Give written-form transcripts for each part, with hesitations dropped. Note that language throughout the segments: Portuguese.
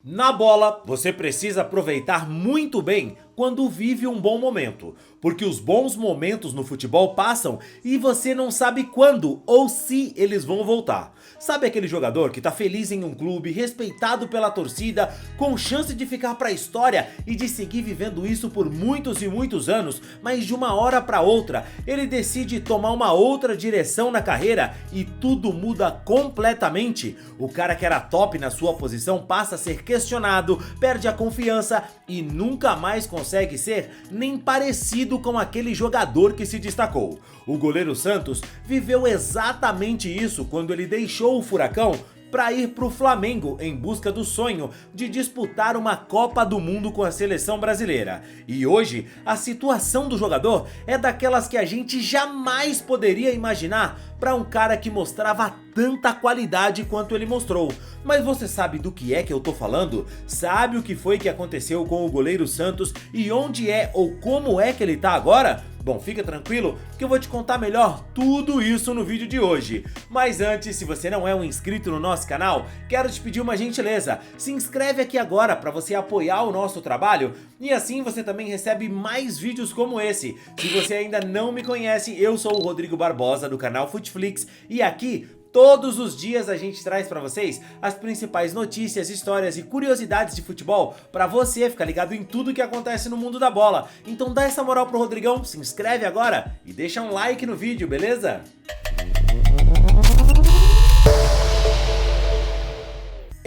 Na bola, você precisa aproveitar muito bem quando vive um bom momento, porque os bons momentos no futebol passam e você não sabe quando ou se eles vão voltar. Sabe aquele jogador que tá feliz em um clube, respeitado pela torcida, com chance de ficar pra história e de seguir vivendo isso por muitos e muitos anos, mas de uma hora pra outra ele decide tomar uma outra direção na carreira e tudo muda completamente? O cara que era top na sua posição passa a ser questionado, perde a confiança e nunca mais consegue ser nem parecido com aquele jogador que se destacou. O goleiro Santos viveu exatamente isso quando ele deixou o Furacão para ir para o Flamengo em busca do sonho de disputar uma Copa do Mundo com a seleção brasileira. E hoje a situação do jogador é daquelas que a gente jamais poderia imaginar para um cara que mostrava tanta qualidade quanto ele mostrou. Mas você sabe do que é que eu tô falando? Sabe o que foi que aconteceu com o goleiro Santos e onde é ou como é que ele tá agora? Bom, fica tranquilo que eu vou te contar melhor tudo isso no vídeo de hoje. Mas antes, se você não é um inscrito no nosso canal, quero te pedir uma gentileza. Se inscreve aqui agora para você apoiar o nosso trabalho e assim você também recebe mais vídeos como esse. Se você ainda não me conhece, eu sou o Rodrigo Barbosa do canal Futflix e aqui todos os dias a gente traz pra vocês as principais notícias, histórias e curiosidades de futebol pra você ficar ligado em tudo que acontece no mundo da bola. Então dá essa moral pro Rodrigão, se inscreve agora e deixa um like no vídeo, beleza?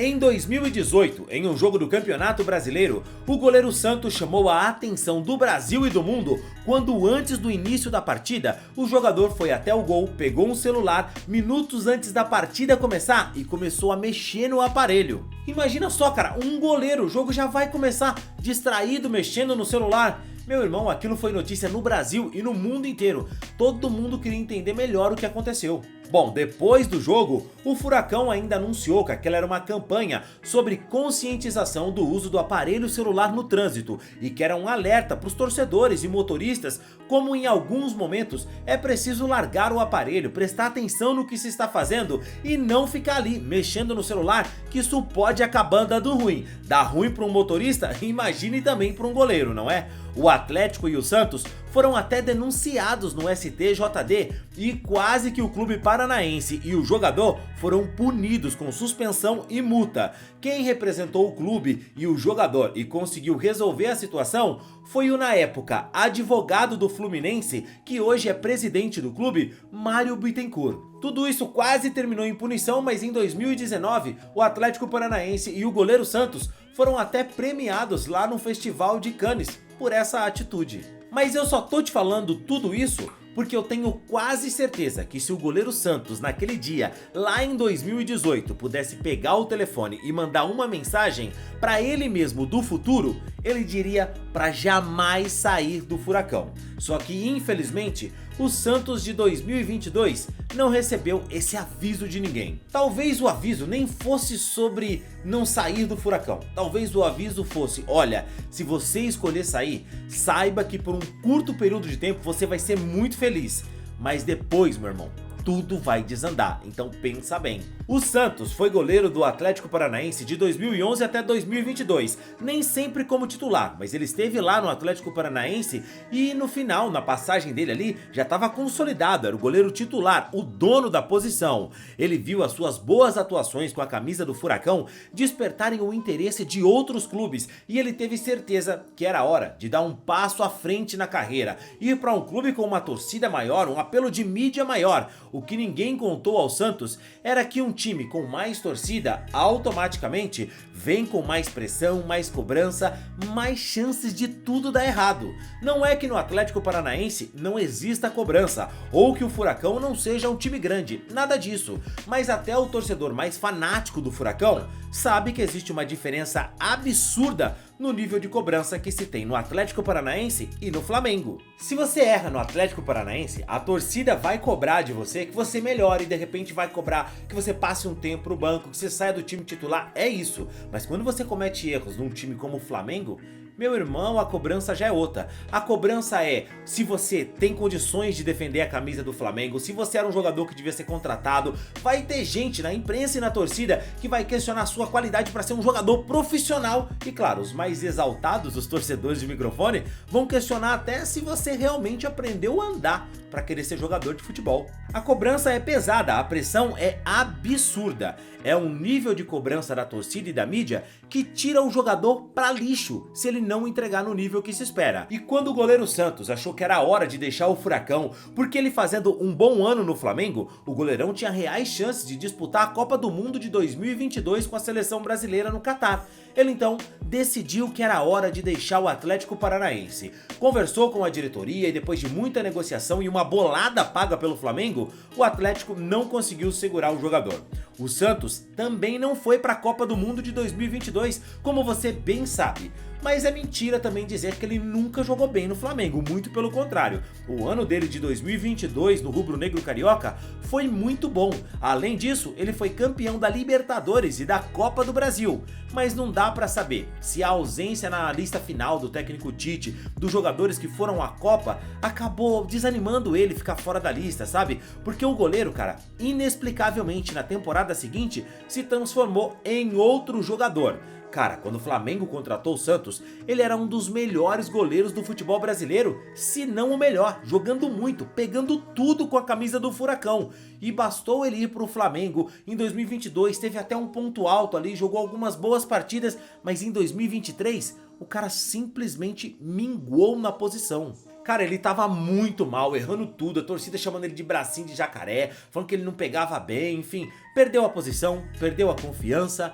Em 2018, em um jogo do Campeonato Brasileiro, o goleiro Santos chamou a atenção do Brasil e do mundo quando antes do início da partida, o jogador foi até o gol, pegou um celular minutos antes da partida começar e começou a mexer no aparelho. Imagina só, cara, um goleiro, o jogo já vai começar distraído mexendo no celular. Meu irmão, aquilo foi notícia no Brasil e no mundo inteiro. Todo mundo queria entender melhor o que aconteceu. Bom, depois do jogo, o Furacão ainda anunciou que aquela era uma campanha sobre conscientização do uso do aparelho celular no trânsito e que era um alerta para os torcedores e motoristas como em alguns momentos é preciso largar o aparelho, prestar atenção no que se está fazendo e não ficar ali mexendo no celular, que isso pode acabar dando ruim. Dá ruim para um motorista, imagine também para um goleiro, não é? O Atlético e o Santos foram até denunciados no STJD e quase que o clube paranaense e o jogador foram punidos com suspensão e multa. Quem representou o clube e o jogador e conseguiu resolver a situação foi o, na época, advogado do Fluminense, que hoje é presidente do clube, Mário Bittencourt. Tudo isso quase terminou em punição, mas em 2019 o Atlético Paranaense e o goleiro Santos foram até premiados lá no Festival de Cannes por essa atitude. Mas eu só tô te falando tudo isso porque eu tenho quase certeza que se o goleiro Santos naquele dia, lá em 2018, pudesse pegar o telefone e mandar uma mensagem para ele mesmo do futuro, ele diria para jamais sair do Furacão. Só que infelizmente, o Santos de 2022 não recebeu esse aviso de ninguém. Talvez o aviso nem fosse sobre não sair do Furacão. Talvez o aviso fosse: olha, se você escolher sair, saiba que por um curto período de tempo você vai ser muito feliz. Mas depois, meu irmão, tudo vai desandar, então pensa bem. O Santos foi goleiro do Atlético Paranaense de 2011 até 2022, nem sempre como titular, mas ele esteve lá no Atlético Paranaense e no final, na passagem dele ali, já estava consolidado, era o goleiro titular, o dono da posição. Ele viu as suas boas atuações com a camisa do Furacão despertarem o interesse de outros clubes e ele teve certeza que era hora de dar um passo à frente na carreira, ir para um clube com uma torcida maior, um apelo de mídia maior. O que ninguém contou ao Santos era que um time com mais torcida automaticamente vem com mais pressão, mais cobrança, mais chances de tudo dar errado. Não é que no Atlético Paranaense não exista cobrança ou que o Furacão não seja um time grande, nada disso. Mas até o torcedor mais fanático do Furacão sabe que existe uma diferença absurda no nível de cobrança que se tem no Atlético Paranaense e no Flamengo. Se você erra no Atlético Paranaense, a torcida vai cobrar de você você que você melhore e de repente vai cobrar que você passe um tempo pro banco, que você saia do time titular, é isso. Mas quando você comete erros num time como o Flamengo, meu irmão, a cobrança já é outra. A cobrança é se você tem condições de defender a camisa do Flamengo, se você era um jogador que devia ser contratado, vai ter gente na imprensa e na torcida que vai questionar a sua qualidade para ser um jogador profissional. E claro, os mais exaltados, os torcedores de microfone, vão questionar até se você realmente aprendeu a andar para querer ser jogador de futebol. A cobrança é pesada, a pressão é absurda. É um nível de cobrança da torcida e da mídia que tira o jogador pra lixo se ele não entregar no nível que se espera. E quando o goleiro Santos achou que era hora de deixar o Furacão, porque ele fazendo um bom ano no Flamengo, o goleirão tinha reais chances de disputar a Copa do Mundo de 2022 com a seleção brasileira no Catar. Ele então decidiu que era hora de deixar o Atlético Paranaense. Conversou com a diretoria e depois de muita negociação e uma bolada paga pelo Flamengo, o Atlético não conseguiu segurar o jogador. O Santos também não foi para a Copa do Mundo de 2022, como você bem sabe. Mas é mentira também dizer que ele nunca jogou bem no Flamengo, muito pelo contrário. O ano dele de 2022 no rubro-negro carioca foi muito bom. Além disso, ele foi campeão da Libertadores e da Copa do Brasil. Mas não dá pra saber se a ausência na lista final do técnico Tite dos jogadores que foram à Copa acabou desanimando ele ficar fora da lista, sabe? Porque o goleiro, cara, inexplicavelmente na temporada seguinte se transformou em outro jogador. Cara, quando o Flamengo contratou o Santos, ele era um dos melhores goleiros do futebol brasileiro, se não o melhor, jogando muito, pegando tudo com a camisa do Furacão. E bastou ele ir pro Flamengo, em 2022 teve até um ponto alto ali, jogou algumas boas partidas, mas em 2023 o cara simplesmente minguou na posição. Cara, ele tava muito mal, errando tudo, a torcida chamando ele de bracinho de jacaré, falando que ele não pegava bem, enfim, perdeu a posição, perdeu a confiança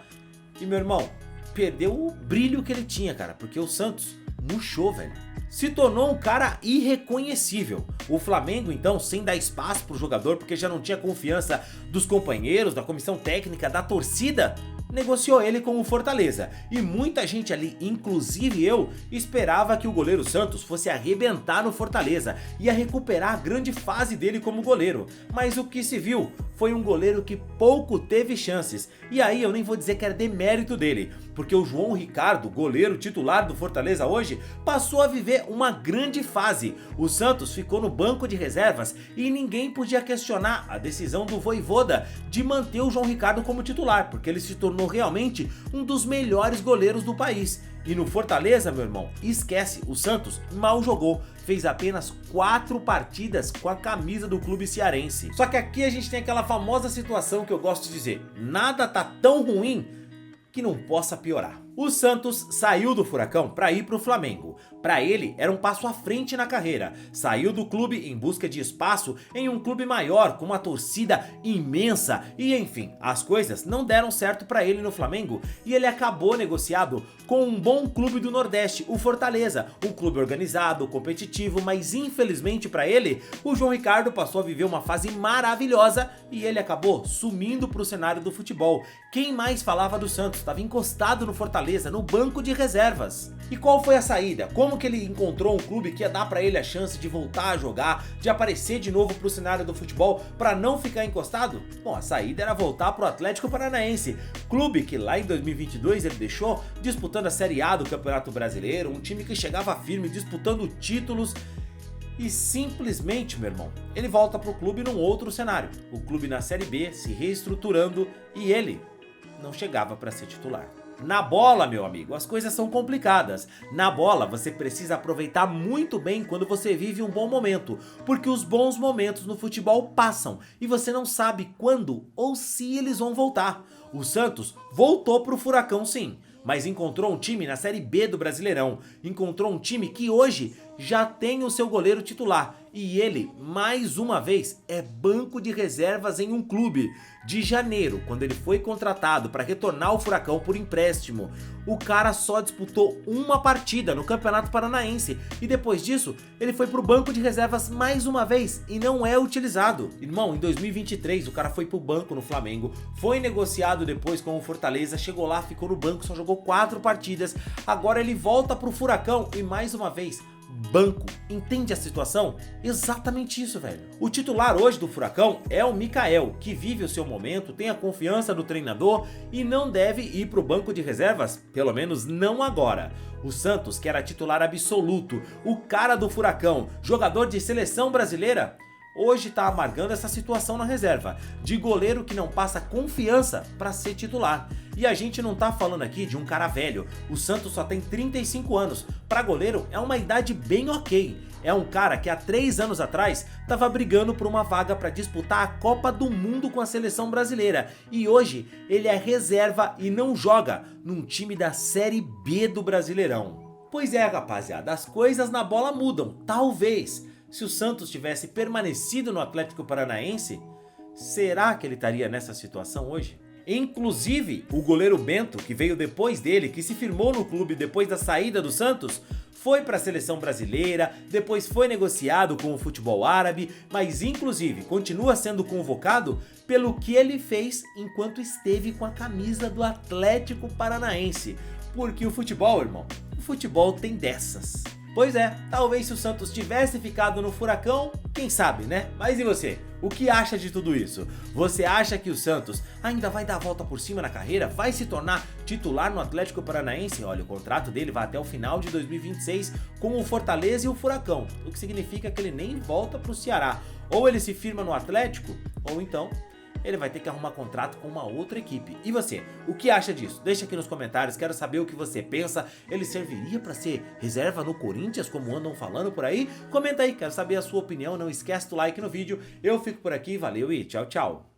e, meu irmão, perdeu o brilho que ele tinha, cara, porque o Santos murchou, velho. Se tornou um cara irreconhecível. O Flamengo, então, sem dar espaço pro jogador, porque já não tinha confiança dos companheiros, da comissão técnica, da torcida, negociou ele com o Fortaleza. E muita gente ali, inclusive eu, esperava que o goleiro Santos fosse arrebentar no Fortaleza, ia recuperar a grande fase dele como goleiro. Mas o que se viu foi um goleiro que pouco teve chances. E aí eu nem vou dizer que era demérito dele, porque o João Ricardo, goleiro titular do Fortaleza hoje, passou a viver uma grande fase. O Santos ficou no banco de reservas e ninguém podia questionar a decisão do Vojvoda de manter o João Ricardo como titular, porque ele se tornou realmente um dos melhores goleiros do país. E no Fortaleza, meu irmão, esquece, o Santos mal jogou, fez apenas 4 partidas com a camisa do clube cearense. Só que aqui a gente tem aquela famosa situação que eu gosto de dizer, nada tá tão ruim que não possa piorar. O Santos saiu do Furacão para ir para o Flamengo. Para ele era um passo à frente na carreira. Saiu do clube em busca de espaço em um clube maior, com uma torcida imensa. E enfim, as coisas não deram certo para ele no Flamengo e ele acabou negociado com um bom clube do Nordeste, o Fortaleza. Um clube organizado, competitivo, mas infelizmente para ele, o João Ricardo passou a viver uma fase maravilhosa e ele acabou sumindo para o cenário do futebol. Quem mais falava do Santos? Estava encostado no Fortaleza, no banco de reservas. E qual foi a saída? Como que ele encontrou um clube que ia dar pra ele a chance de voltar a jogar, de aparecer de novo pro cenário do futebol, pra não ficar encostado? Bom, a saída era voltar pro Atlético Paranaense, clube que lá em 2022 ele deixou disputando a Série A do Campeonato Brasileiro, um time que chegava firme, disputando títulos. E simplesmente, meu irmão, ele volta pro clube num outro cenário. O clube na Série B, se reestruturando, e ele não chegava para ser titular. Na bola, meu amigo, as coisas são complicadas. Na bola, você precisa aproveitar muito bem quando você vive um bom momento, porque os bons momentos no futebol passam e você não sabe quando ou se eles vão voltar. O Santos voltou pro Furacão sim, mas encontrou um time na Série B do Brasileirão. Encontrou um time que hoje já tem o seu goleiro titular. E ele, mais uma vez, é banco de reservas em um clube. De janeiro, quando ele foi contratado para retornar ao Furacão por empréstimo, o cara só disputou uma partida no Campeonato Paranaense. E depois disso, ele foi pro banco de reservas mais uma vez e não é utilizado. Irmão, em 2023 o cara foi pro banco no Flamengo, foi negociado depois com o Fortaleza, chegou lá, ficou no banco, só jogou 4 partidas. Agora ele volta pro Furacão e mais uma vez, banco. Entende a situação? Exatamente isso, velho. O titular hoje do Furacão é o Mikael, que vive o seu momento, tem a confiança do treinador e não deve ir pro banco de reservas, pelo menos não agora. O Santos, que era titular absoluto, o cara do Furacão, jogador de seleção brasileira, hoje tá amargando essa situação na reserva, de goleiro que não passa confiança para ser titular. E a gente não tá falando aqui de um cara velho, o Santos só tem 35 anos, para goleiro é uma idade bem ok. É um cara que há 3 anos atrás tava brigando por uma vaga para disputar a Copa do Mundo com a seleção brasileira e hoje ele é reserva e não joga num time da Série B do Brasileirão. Pois é, rapaziada, as coisas na bola mudam, talvez. Se o Santos tivesse permanecido no Atlético Paranaense, será que ele estaria nessa situação hoje? Inclusive, o goleiro Bento, que veio depois dele, que se firmou no clube depois da saída do Santos, foi para a seleção brasileira, depois foi negociado com o futebol árabe, mas inclusive continua sendo convocado pelo que ele fez enquanto esteve com a camisa do Atlético Paranaense. Porque o futebol, irmão, o futebol tem dessas. Pois é, talvez se o Santos tivesse ficado no Furacão, quem sabe, né? Mas e você? O que acha de tudo isso? Você acha que o Santos ainda vai dar a volta por cima na carreira? Vai se tornar titular no Atlético Paranaense? Olha, o contrato dele vai até o final de 2026 com o Fortaleza e o Furacão, o que significa que ele nem volta pro Ceará. Ou ele se firma no Atlético, ou então ele vai ter que arrumar contrato com uma outra equipe. E você, o que acha disso? Deixa aqui nos comentários, quero saber o que você pensa. Ele serviria para ser reserva no Corinthians, como andam falando por aí? Comenta aí, quero saber a sua opinião, não esquece do like no vídeo. Eu fico por aqui, valeu e tchau, tchau.